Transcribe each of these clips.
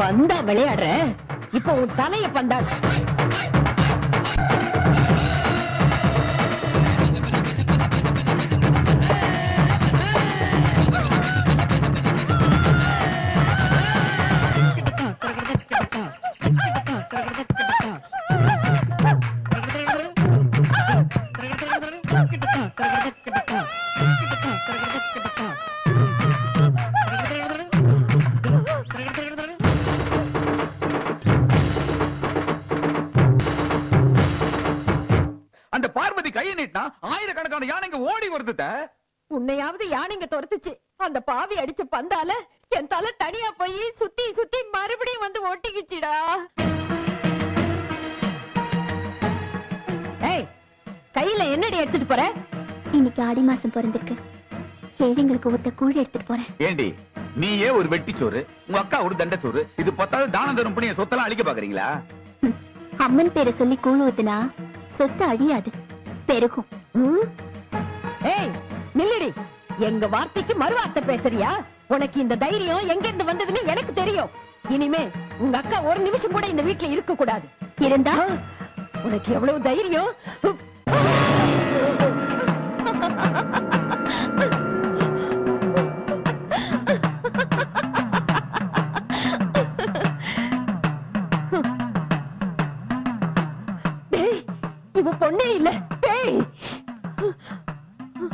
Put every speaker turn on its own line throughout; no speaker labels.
பந்தா விளையாடுற, இப்ப உன் தலைய பந்தா.
அந்த பார்வதி கையை நீட்டினா ஆயிரக்கணக்கான யானைங்க ஓடி வருது.
உன்னையாவது யானைங்க துரத்துச்சு, அந்த பாவி அடிச்ச பந்தால என் தலை தனியா போய் சுத்தி சுத்தி மறுபடியும் வந்து ஒட்டிக்கிச்சுடா. ஏய், கையில என்னடி எடுத்துட்டு போற?
இன்னைக்கு ஆடி மாசம் பிறந்திருக்கு, ஏழைங்களுக்கு ஒத்த கூழ் எடுத்துட்டு போறேன்.
ஏண்டி, நீயே ஒரு வெட்டிச்சோறு, உங்க அக்கா ஒரு தண்டச்சோறு, இது பத்தாவது தானம் தரும் பண்ணி சொத்தெல்லாம் அழிக்க பாக்குறீங்களா?
அம்மன் பேரை சொல்லி கூழ் ஊத்துனா சொத்து அழியாது, பெருகும்.
ஏய் நில்லுடி, எங்க வார்த்தைக்கு மறுவார்த்தை பேசுறியா? உனக்கு இந்த தைரியம் எங்க இருந்து வந்ததுன்னு எனக்கு தெரியும். இனிமே உங்க அக்கா ஒரு நிமிஷம் கூட இந்த வீட்டுல இருக்க கூடாது.
இருந்தா
உனக்கு எவ்வளவு தைரியம்? இவ பொண்ணே இல்ல, பேய்.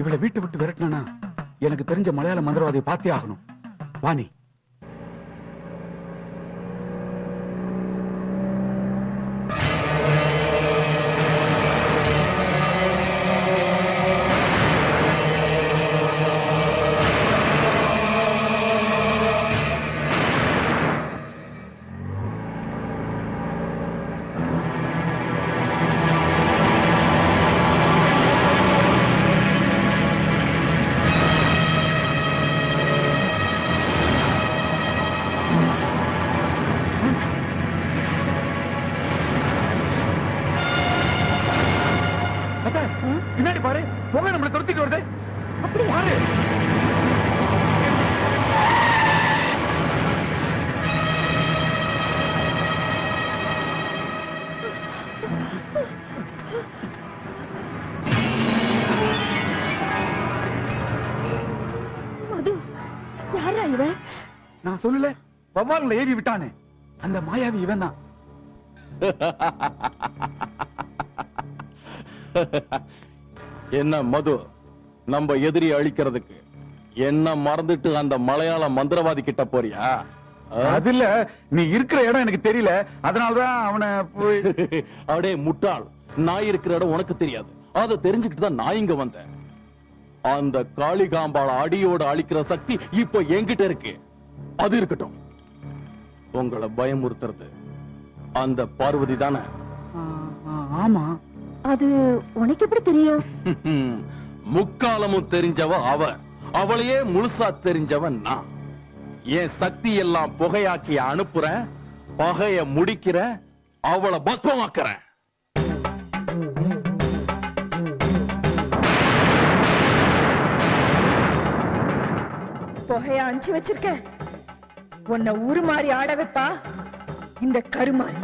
இவளை வீட்டை விட்டு விரட்டினா எனக்கு தெரிஞ்ச மலையாள மந்திரவாதியை பார்த்தே ஆகணும். வாணி, பின்னாடி பாரு, புகை நம்மளை துரத்திட்டு வருது. அப்படி பாரு.
மது, யாரா இவன்?
நான் சொல்லல, வவ்வால்களை ஏவி விட்டானே அந்த மாயாவி இவன் தான்.
என்ன மது, நம்ம எதிரி அழிக்கிறதுக்கு என்ன மறந்துட்டு அந்த மலையாள மந்திரவாதி கிட்ட போறியா?
அதுல நீ இருக்கிற இடம் எனக்கு தெரியல, அதனாலதான் அவனை போய்.
அடே முட்டாள், நான் இருக்கிற இடம் உனக்கு தெரியாது, அதை தெரிஞ்சுக்கிட்டு தான் நான் இங்க வந்தேன். அந்த காளிகாம்பாள அடியோட அழிக்கிற சக்தி இப்ப என்கிட்ட இருக்கு. அது இருக்கட்டும், உங்களை பயமுறுத்துறது அந்த பார்வதி தானே?
ஆமா.
அது உனக்கு எப்படி தெரியும்?
முக்காலமும் தெரிஞ்சவ அவ, அவளையே முழுசா தெரிஞ்சவன் நான். என் சக்தி எல்லாம் புகையாக்கி அனுப்புறேன், பகைய முடிக்கிறேன், அவளை பஸ்மமாக்குறேன்.
புகைய அனுப்பிச்சு வச்சிருக்க, உன்னை உருமாறி ஆட வைப்பா இந்த கருமாறி.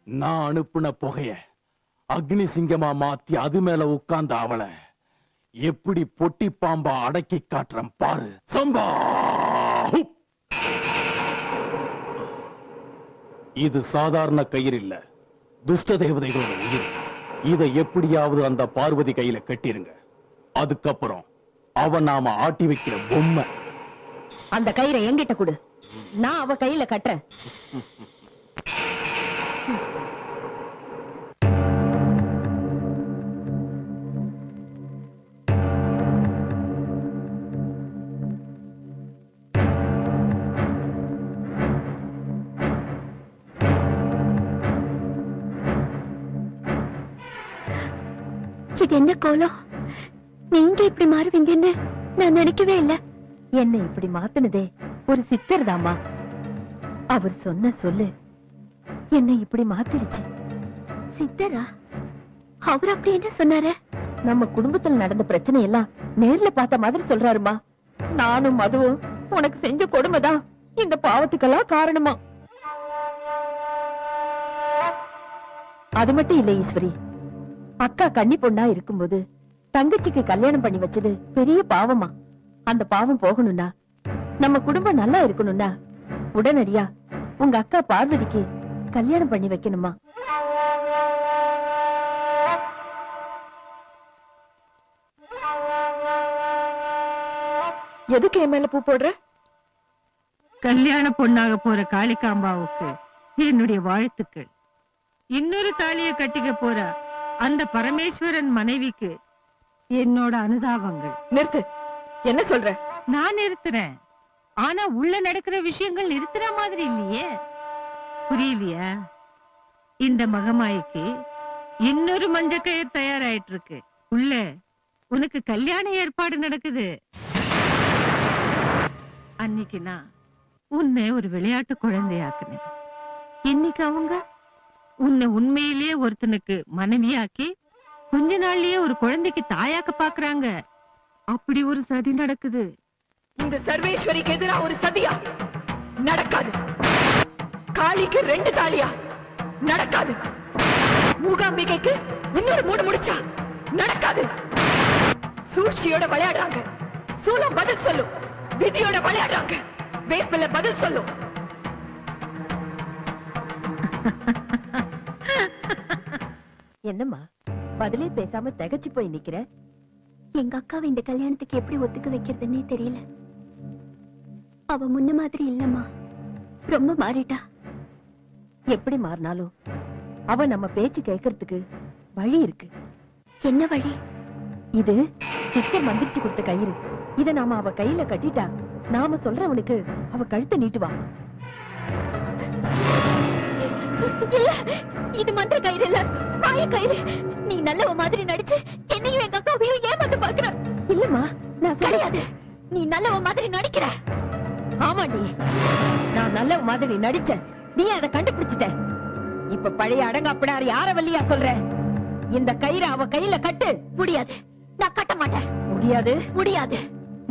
நான் அனுப்புன புகைய அக்னி சிங்கமா மாத்தி அது மேல உட்கார்ந்த அவளை எப்படி பொட்டி பாம்பா அடக்கி காட்டுறேன் பாரு. சம்பா! இது சாதாரண கயிறு இல்ல, துஷ்ட தேவதைகளோட உயிர். இதை எப்படியாவது அந்த பார்வதி கையில கட்டிருங்க. அதுக்கப்புறம் அவன் நாம ஆட்டி வைக்கிற பொம்மை.
அந்த கயிறை என்கிட்ட கொடு, நான் அவ கையில கட்டுறேன்.
இது என்ன கோலம்? நீங்க இப்படி மாறுவீங்கன்னு நான் நினைக்கவே இல்ல.
என்னை இப்படி மாத்துனதே ஒரு சித்தர் தாமா. அவர் சொன்ன சொல்லு என்னை இப்படி மாத்திடுச்சு.
சித்தரா? அவர் அப்படி என்ன சொன்னாரு?
நம்ம குடும்பத்துல நடந்த பிரச்சனை எல்லாம் நேர்ல பார்த்த மாதிரி சொல்றாருமா. நானும் அதுவும் உனக்கு செஞ்ச கொடுமைதான் இந்த பாவத்துக்கெல்லாம் காரணமா. அது மட்டும் இல்ல ஈஸ்வரி, அக்கா கன்னி பொண்ணா இருக்கும்போது தங்கச்சிக்கு கல்யாணம் பண்ணி வச்சது பெரிய பாவமா. அந்த பாவம் போகணும்னா, நம்ம குடும்பம் நல்லா இருக்கணும்னா உடனடியா உங்க அக்கா பார்வதிக்கு கல்யாணம் பண்ணி வைக்கணுமா.
எதுக்கு என் மேல பூ போடுற?
கல்யாண பொண்ணாக போற காளிகாம்பாவுக்கு என்னுடைய வாழ்த்துக்கள். இன்னொரு தாலிய கட்டிக்க போற அந்த பரமேஸ்வரன் மனைவிக்கு என்னோட அனுதாபங்கள்.
நிறுத்து. என்ன சொல்ற?
நான் நிறுத்துறேன், ஆனா உள்ள நடக்கிற விஷயங்கள் நிறுத்துற மாதிரி இல்லையே. புரியலையா? இந்த மகமாய்க்கு இன்னொரு மஞ்சக்கயிறு தயாராயிட்டு இருக்கு. உள்ள உனக்கு கல்யாண ஏற்பாடு நடக்குது. அன்னைக்கு நான் உன்னை ஒரு விளையாட்டு குழந்தையாக்குனேன். இன்னைக்கு அவங்க உன்னை உண்மையிலேயே ஒருத்தனுக்கு மனைவியாக்கி கொஞ்ச நாள்லயே ஒரு குழந்தைக்கு தாயாக்க பாக்குறாங்க. அப்படி ஒரு சதி நடக்குது.
இந்த சர்வேஸ்வரிக்கு எதிரா ஒரு சதியா? நடக்காது. காளிக்கு 2 தாலியா? நடக்காது. மூகாம்பிகைக்கு இன்னொரு 3 முடிச்சா? நடக்காது. சூழ்ச்சியோட விளையாடுறாங்க. சூலம் பதில் சொல்லும். விதியோட விளையாடுறாங்க. வேப்பில பதில் சொல்லும்.
என்னம்மா பதிலே பேசாம திகச்சு போய் நிக்கிற?
எங்க அக்காவை இந்த கல்யாணத்துக்கு எப்படி ஒத்துக்க வைக்கிறதுன்னே தெரியல. அவ முன்ன மாதிரி இல்லம்மா, ரொம்ப மாறிட்டா.
எப்படி மாறினாலும் அவ நம்ம பேச்சு கேட்கறதுக்கு வழி இருக்கு.
என்ன வழி?
இது சித்தர் மந்திரிச்சு கொடுத்த கயிறு. இத நாம அவ கையில கட்டிட்டா நாம சொல்றவனுக்கு அவ கழுத்தை நீட்டுவா.
இல்ல, இது மந்திர கயிறு இல்ல, மாய கயிறு. நீ நல்லவ மாதிரி நடிச்சு என்னையும் எங்க அக்காவையும் ஏமாத்த பாக்குற.
இல்லம்மா, நான்
கிடையாது, நீ நல்லவ மாதிரி நடிக்கிற.
ஆமாண்டி, நான் நல்ல மாதிரி நடிச்சேன். நீ அதை கண்டுபிடிச்சிட்ட. இப்ப பழைய அடங்காப்பிடாரு யார வல்லியா சொல்ற? இந்த கயிறு அவ கையில கட்டு.
முடியாது, நான் கட்ட மாட்டேன்.
முடியாது,
முடியாது,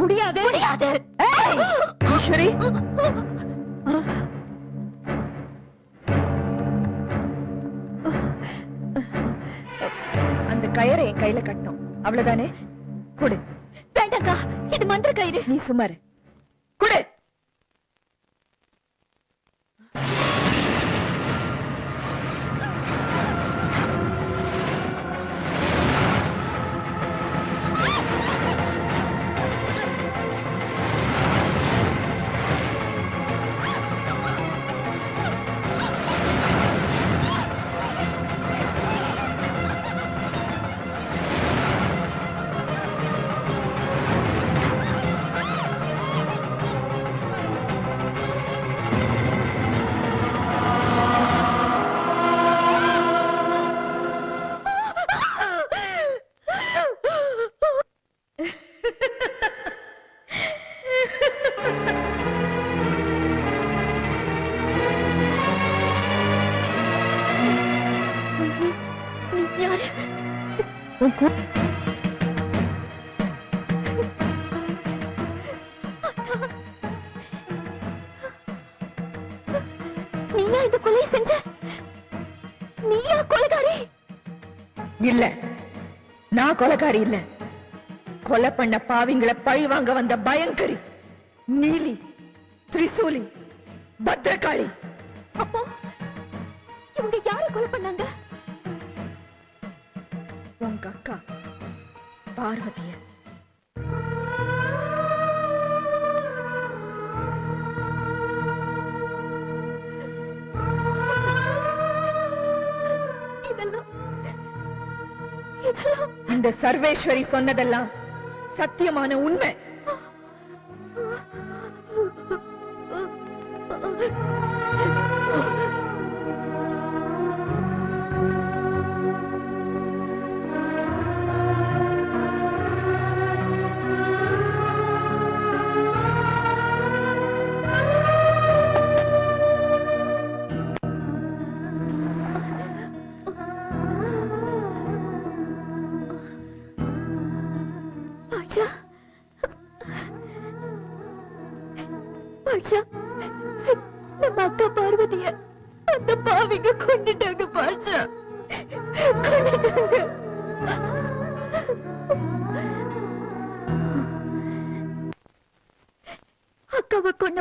முடியாது,
முடியாது.
ஈஸ்வரி, அந்த கயிறை என் கையில கட்டணும், அவ்வளவுதானே? கொடு.
வேண்டாக்கா, இது மந்திர கயிறு.
நீ சுமாரு. கொடு.
நீயா இந்த கொலை செஞ்ச? நீயா கொலைகாரி?
இல்ல, நான் கொலைகாரி இல்ல. கொலை பண்ண பாவிங்களை பழி வாங்க வந்த பயங்கரி நீலி, திரிசூலி, பத்ரகாளி.
அப்போ இவங்க யாரை கொலை பண்ணாங்க?
உங்க அக்கா பார்வதிய. இந்த சர்வேஸ்வரி சொன்னதெல்லாம் சத்தியமான உண்மை.
பாஷா, நம்ம அக்கா பார்வதிய அந்த பாவிங்க கொண்டுட்டாங்க பாஷா, கொன்னுட்டாங்க. அக்காவை கொண்டு